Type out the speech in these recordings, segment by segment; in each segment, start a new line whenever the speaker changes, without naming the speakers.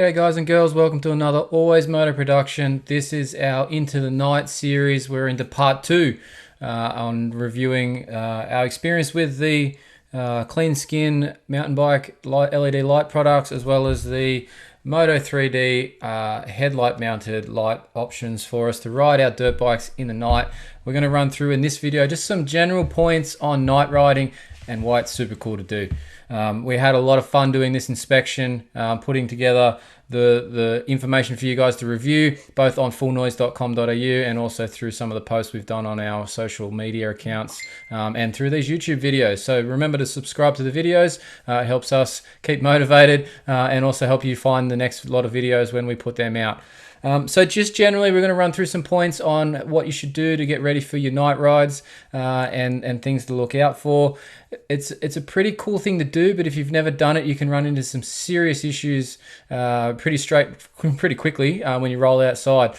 G'day guys and girls, welcome to another AlwaysMoto production. This is our Into the Night series. We're into part 2 on reviewing our experience with the Clean Skin mountain bike LED light products, as well as the Moto 3D headlight mounted light options for us to ride our dirt bikes in the night. We're going to run through in this video just some general points on night riding and why it's super cool to do. We had a lot of fun doing this inspection, putting together the information for you guys to review, both on fullnoise.com.au and also through some of the posts we've done on our social media accounts and through these YouTube videos. So remember to subscribe to the videos. It helps us keep motivated and also help you find the next lot of videos when we put them out. So just generally, we're going to run through some points on what you should do to get ready for your night rides and things to look out for. It's a pretty cool thing to do, but if you've never done it, you can run into some serious issues pretty quickly when you roll outside.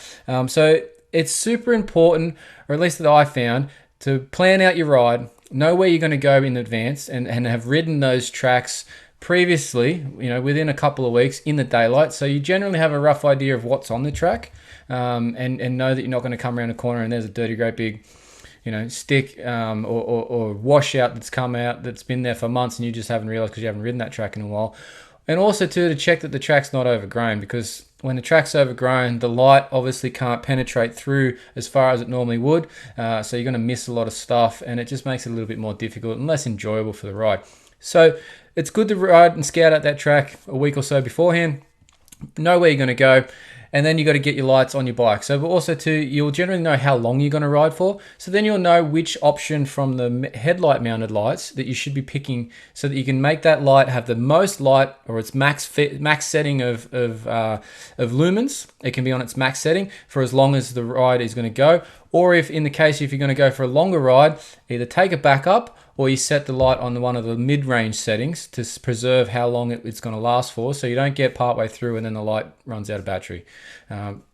So it's super important, or at least that I found, to plan out your ride, know where you're going to go in advance, and have ridden those tracks previously, within a couple of weeks in the daylight, so you generally have a rough idea of what's on the track, and know that you're not going to come around a corner and there's a dirty great big stick or washout that's come out that's been there for months and you just haven't realized because you haven't ridden that track in a while. And also too, to check that the track's not overgrown, because when the track's overgrown, the light obviously can't penetrate through as far as it normally would, so you're going to miss a lot of stuff, and it just makes it a little bit more difficult and less enjoyable for the ride. So it's good to ride and scout out that track a week or so beforehand, know where you're going to go, and then you got to get your lights on your bike. So also too, you'll generally know how long you're going to ride for, so then you'll know which option from the headlight mounted lights that you should be picking, so that you can make that light have the most light, or its max setting of lumens. It can be on its max setting for as long as the ride is going to go. Or if you're going to go for a longer ride, either take it back up, or you set the light on one of the mid-range settings to preserve how long it's going to last for, so you don't get partway through and then the light runs out of battery.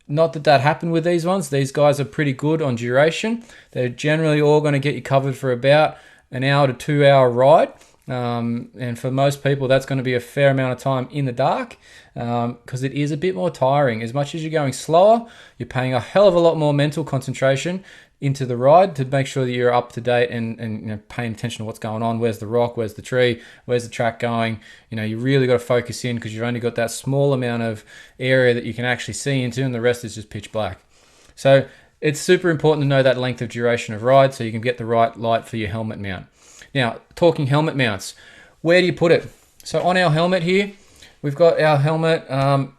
Not that happened with these ones. These guys are pretty good on duration. They're generally all going to get you covered for about an hour to 2 hour ride. And for most people, that's going to be a fair amount of time in the dark, because it is a bit more tiring. As much as you're going slower, you're paying a hell of a lot more mental concentration into the ride to make sure that you're up to date and paying attention to what's going on. Where's the rock? Where's the tree? Where's the track going? You really got to focus in, because you've only got that small amount of area that you can actually see into, and the rest is just pitch black. So it's super important to know that length of duration of ride so you can get the right light for your helmet mount. Now, talking helmet mounts, where do you put it? So on our helmet here, we've got our helmet.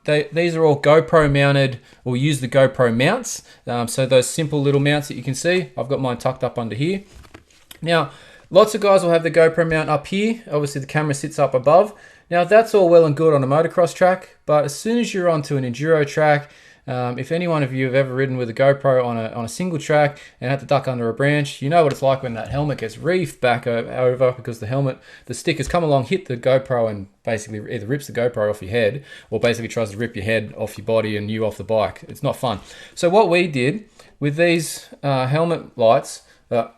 These are all GoPro mounted. We'll use the GoPro mounts. So those simple little mounts that you can see, I've got mine tucked up under here. Now, lots of guys will have the GoPro mount up here. Obviously, the camera sits up above. Now, that's all well and good on a motocross track, but as soon as you're onto an enduro track, if any one of you have ever ridden with a GoPro on a single track and had to duck under a branch, you know what it's like when that helmet gets reefed back over, because the stick has come along, hit the GoPro, and basically either rips the GoPro off your head, or basically tries to rip your head off your body and you off the bike. It's not fun. So what we did with these helmet lights,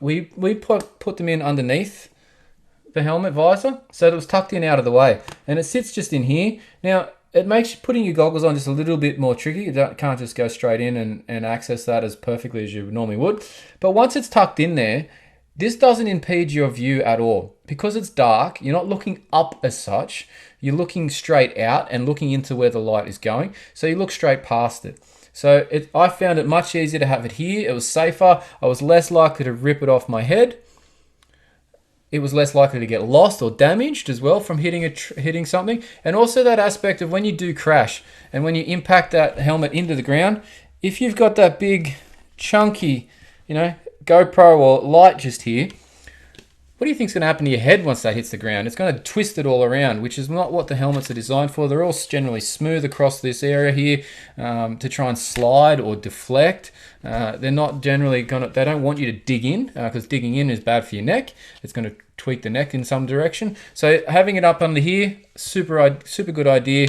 we put them in underneath the helmet visor, so that it was tucked in out of the way, and it sits just in here. Now, it makes putting your goggles on just a little bit more tricky. You can't just go straight in and access that as perfectly as you normally would. But once it's tucked in there, this doesn't impede your view at all. Because it's dark, you're not looking up as such. You're looking straight out and looking into where the light is going. So you look straight past it. So I found it much easier to have it here. It was safer. I was less likely to rip it off my head. It was less likely to get lost or damaged as well from hitting something. And also that aspect of when you do crash and when you impact that helmet into the ground, if you've got that big chunky, GoPro or light just here, what do you think is going to happen to your head once that hits the ground? It's going to twist it all around, which is not what the helmets are designed for. They're all generally smooth across this area here to try and slide or deflect. They're not generally they don't want you to dig in, because digging in is bad for your neck. It's going to tweak the neck in some direction. So having it up under here, super good idea.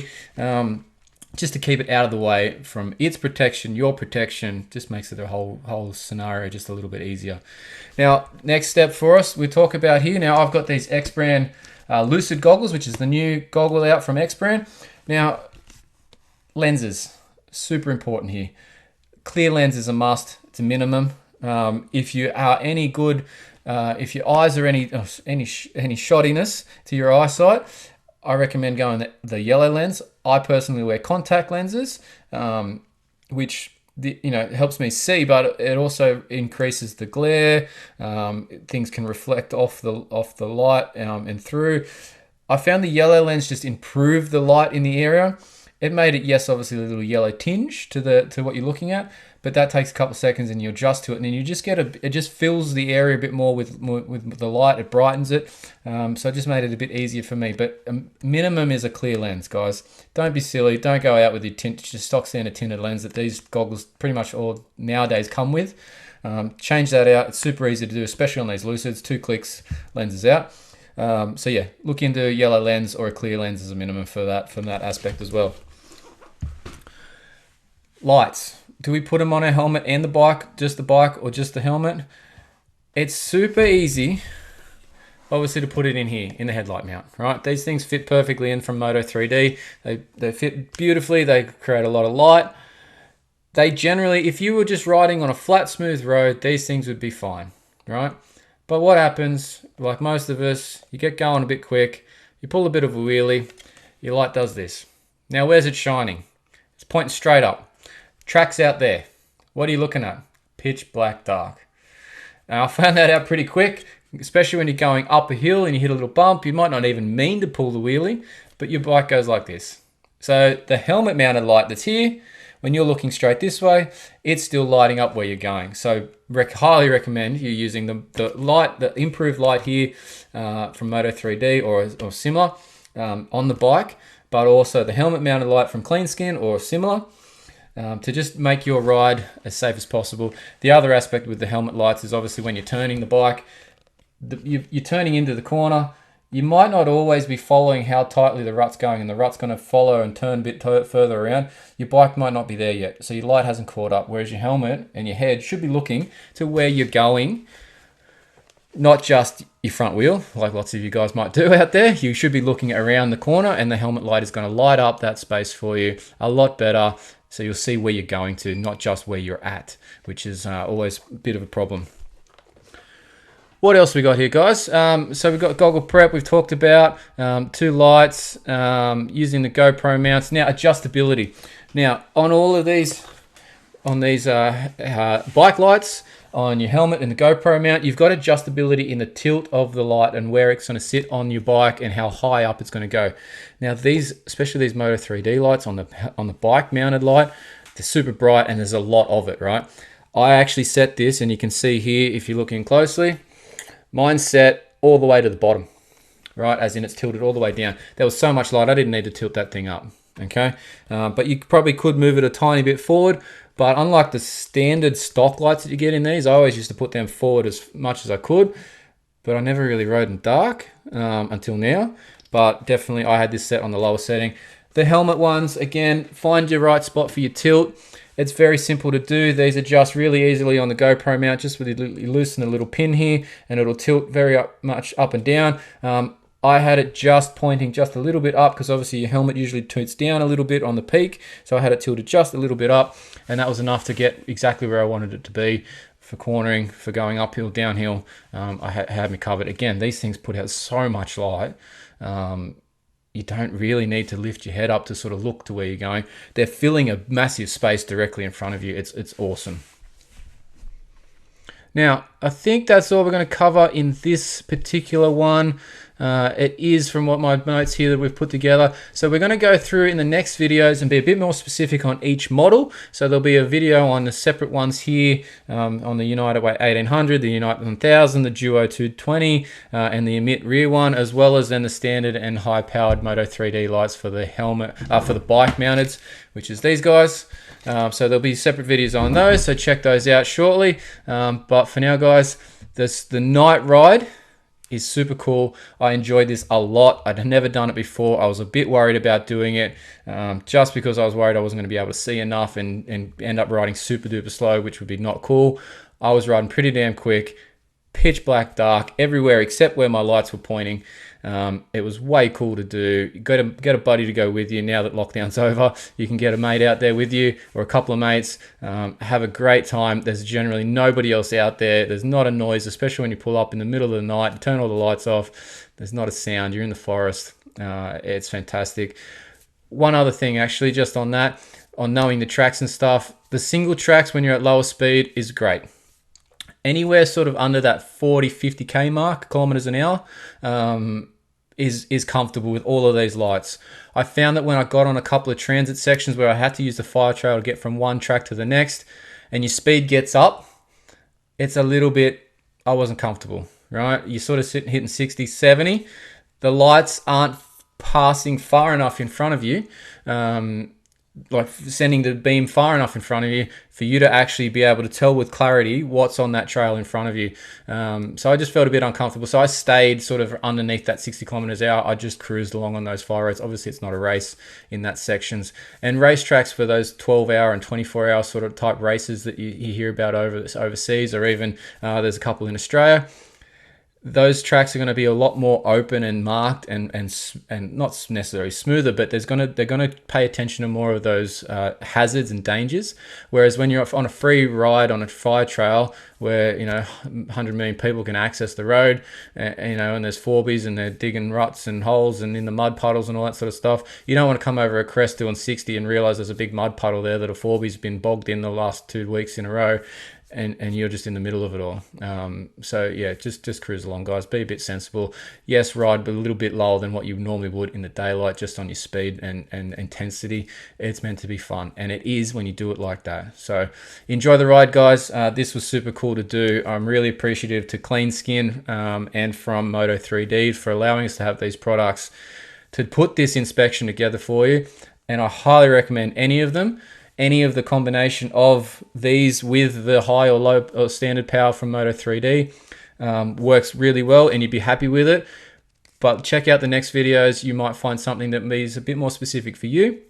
Just to keep it out of the way from its protection, your protection, just makes it a whole scenario just a little bit easier. Now, next step for us, we talk about here. Now, I've got these X brand Lucid goggles, which is the new goggle out from X brand. Now, Lenses, super important here. Clear lens is a must. It's a minimum. If you are any good, if your eyes are any shoddiness to your eyesight, I recommend going the yellow lens. I personally wear contact lenses, which helps me see, but it also increases the glare. Things can reflect off the light and through. I found the yellow lens just improved the light in the area. It made it, yes, obviously a little yellow tinge to what you're looking at, but that takes a couple of seconds and you adjust to it, and then you just get it just fills the area a bit more with the light. It brightens it, so it just made it a bit easier for me. But minimum is a clear lens, guys. Don't be silly. Don't go out with your just stock standard tinted lens that these goggles pretty much all nowadays come with. Change that out. It's super easy to do, especially on these Lucids. 2 clicks, lenses out. So yeah, look into a yellow lens or a clear lens as a minimum for that from that aspect as well. Lights. Do we put them on our helmet and the bike, just the bike or just the helmet? It's super easy, obviously, to put it in here in the headlight mount, right? These things fit perfectly in from Moto 3D. They fit beautifully. They create a lot of light. They generally, if you were just riding on a flat, smooth road, these things would be fine, right? But what happens, like most of us, you get going a bit quick, you pull a bit of a wheelie, your light does this. Now, where's it shining? It's pointing straight up. Track's out there. What are you looking at? Pitch black dark. Now, I found that out pretty quick, especially when you're going up a hill and you hit a little bump. You might not even mean to pull the wheelie, but your bike goes like this. So the helmet mounted light that's here, when you're looking straight this way, it's still lighting up where you're going. So highly recommend you using the improved light here from Moto 3D or similar on the bike, but also the helmet mounted light from Clean Skin or similar. To just make your ride as safe as possible. The other aspect with the helmet lights is obviously when you're turning the bike, you're turning into the corner. You might not always be following how tightly the rut's going, and the rut's going to follow and turn a bit further around. Your bike might not be there yet, so your light hasn't caught up, whereas your helmet and your head should be looking to where you're going, not just your front wheel, like lots of you guys might do out there. You should be looking around the corner, and the helmet light is going to light up that space for you a lot better. So you'll see where you're going to, not just where you're at, which is always a bit of a problem. What else we got here, guys? So we've got goggle prep we've talked about, 2 lights, using the GoPro mounts. Now, adjustability. Now, on all of these, on these bike lights, on your helmet and the GoPro mount, you've got adjustability in the tilt of the light and where it's going to sit on your bike and how high up it's going to go. Now these, especially these Moto 3D lights on the bike mounted light, they're super bright and there's a lot of it, right? I actually set this, and you can see here if you're looking closely, mine's set all the way to the bottom, right? As in it's tilted all the way down. There was so much light, I didn't need to tilt that thing up, okay? But you probably could move it a tiny bit forward. But unlike the standard stock lights that you get in these, I always used to put them forward as much as I could. But I never really rode in dark until now. But definitely I had this set on the lower setting. The helmet ones, again, find your right spot for your tilt. It's very simple to do. These adjust really easily on the GoPro mount. Just with you loosen a little pin here, and it'll tilt very much up and down. I had it just pointing just a little bit up because obviously your helmet usually tilts down a little bit on the peak. So I had it tilted just a little bit up, and that was enough to get exactly where I wanted it to be for cornering, for going uphill, downhill. I had me covered. Again, these things put out so much light. You don't really need to lift your head up to sort of look to where you're going. They're filling a massive space directly in front of you. It's awesome. Now, I think that's all we're going to cover in this particular one. It is from what my notes here that we've put together. So we're going to go through in the next videos and be a bit more specific on each model. So there'll be a video on the separate ones here, on the United Weight 1800, the United 1000, the Duo 220, and the Emit rear one, as well as then the standard and high-powered Moto 3D lights for the helmet, for the bike mounted, which is these guys. So there'll be separate videos on those, so check those out shortly. But for now, guys, the night ride is super cool. I enjoyed this a lot. I'd never done it before. I was a bit worried about doing it, just because I was worried I wasn't going to be able to see enough and end up riding super duper slow, which would be not cool. I was riding pretty damn quick. pitch black dark everywhere except where my lights were pointing. It was way cool to do. Get a buddy to go with you. Now that lockdown's over, you can get a mate out there with you, or a couple of mates. Have a great time. There's generally nobody else out there. There's not a noise, especially when you pull up in the middle of the night, turn all the lights off. There's not a sound. You're in the forest. It's fantastic. One other thing, actually, just on that, on knowing the tracks and stuff, the single tracks when you're at lower speed is great. Anywhere sort of under that 40, 50k mark, kilometers an hour, is comfortable with all of these lights. I found that when I got on a couple of transit sections where I had to use the fire trail to get from one track to the next, and your speed gets up, it's a little bit, I wasn't comfortable, right? You're sort of hitting 60, 70. The lights aren't passing far enough in front of you, like sending the beam far enough in front of you for you to actually be able to tell with clarity what's on that trail in front of you. So I just felt a bit uncomfortable. So I stayed sort of underneath that 60 kilometers an hour. I just cruised along on those fire roads. Obviously, it's not a race in that sections. And racetracks for those 12-hour and 24-hour sort of type races that you hear about overseas, or even there's a couple in Australia. Those tracks are going to be a lot more open and marked and not necessarily smoother, but they're going to pay attention to more of those hazards and dangers. Whereas when you're on a free ride on a fire trail where 100 million people can access the road, and there's forbies and they're digging ruts and holes and in the mud puddles and all that sort of stuff, you don't want to come over a crest doing 60 and realize there's a big mud puddle there that a forbie's been bogged in the last 2 weeks in a row. And you're just in the middle of it all. So yeah, just cruise along, guys. Be a bit sensible. Yes, ride, but a little bit lower than what you normally would in the daylight, just on your speed and intensity. It's meant to be fun, and it is when you do it like that. So enjoy the ride, guys. This was super cool to do. I'm really appreciative to Clean Skin and from Moto 3D for allowing us to have these products to put this inspection together for you. And I highly recommend any of them. Any of the combination of these with the high or low or standard power from Moto 3D works really well, and you'd be happy with it. But check out the next videos. You might find something that is a bit more specific for you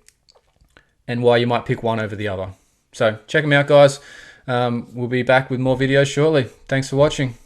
and why you might pick one over the other. So check them out, guys. We'll be back with more videos shortly. Thanks for watching.